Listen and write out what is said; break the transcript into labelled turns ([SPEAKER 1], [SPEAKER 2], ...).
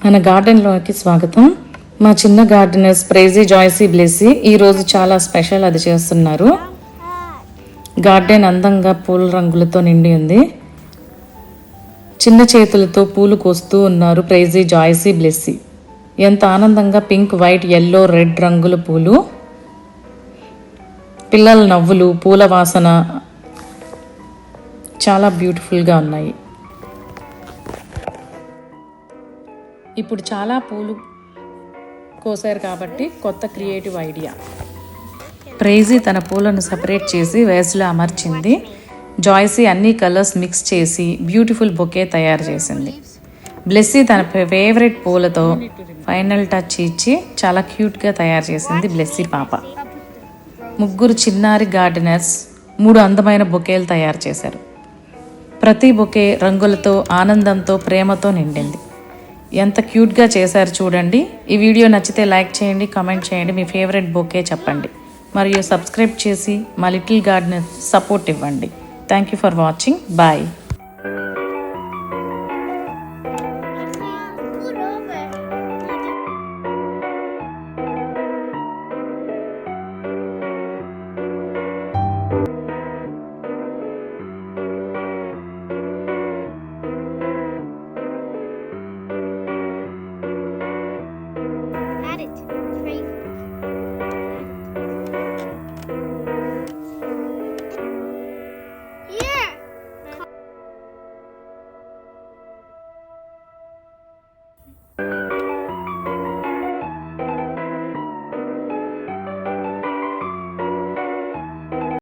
[SPEAKER 1] మన గార్డెన్లోకి స్వాగతం. మా చిన్న గార్డెనర్స్ ప్రైజీ, జాయ్సీ, బ్లెస్సీ ఈరోజు చాలా స్పెషల్ అది చేస్తున్నారు. గార్డెన్ అందంగా పూల రంగులతో నిండి ఉంది. చిన్న చేతులతో పూలు కోస్తూ ఉన్నారు ప్రైజీ, జాయ్సీ, బ్లెస్సీ. ఎంత ఆనందంగా పింక్, వైట్, ఎల్లో, రెడ్ రంగుల పూలు, పిల్లల నవ్వులు, పూల వాసన చాలా బ్యూటిఫుల్గా ఉన్నాయి. ఇప్పుడు చాలా పూలు కోసారు కాబట్టి కొత్త క్రియేటివ్ ఐడియా. ప్రైజీ తన పూలను సపరేట్ చేసి వేస్లో అమర్చింది. జాయ్సీ అన్ని కలర్స్ మిక్స్ చేసి బ్యూటిఫుల్ బొకే తయారు చేసింది. బ్లెస్సీ తన ఫేవరెట్ పూలతో ఫైనల్ టచ్ ఇచ్చి చాలా క్యూట్గా తయారు చేసింది బ్లెస్సీ పాప. ముగ్గురు చిన్నారి గార్డెనర్స్ 3 అందమైన బొకేలు తయారు చేశారు. ప్రతి బొకే రంగులతో, ఆనందంతో, ప్రేమతో నిండింది. ఎంత క్యూట్గా చేశారు చూడండి. ఈ వీడియో నచ్చితే లైక్ చేయండి, కామెంట్ చేయండి, మీ ఫేవరెట్ బొకే చెప్పండి, మరియు సబ్స్క్రైబ్ చేసి మా లిటిల్ గార్డెనర్ సపోర్ట్ ఇవ్వండి. Thank you for watching. Bye.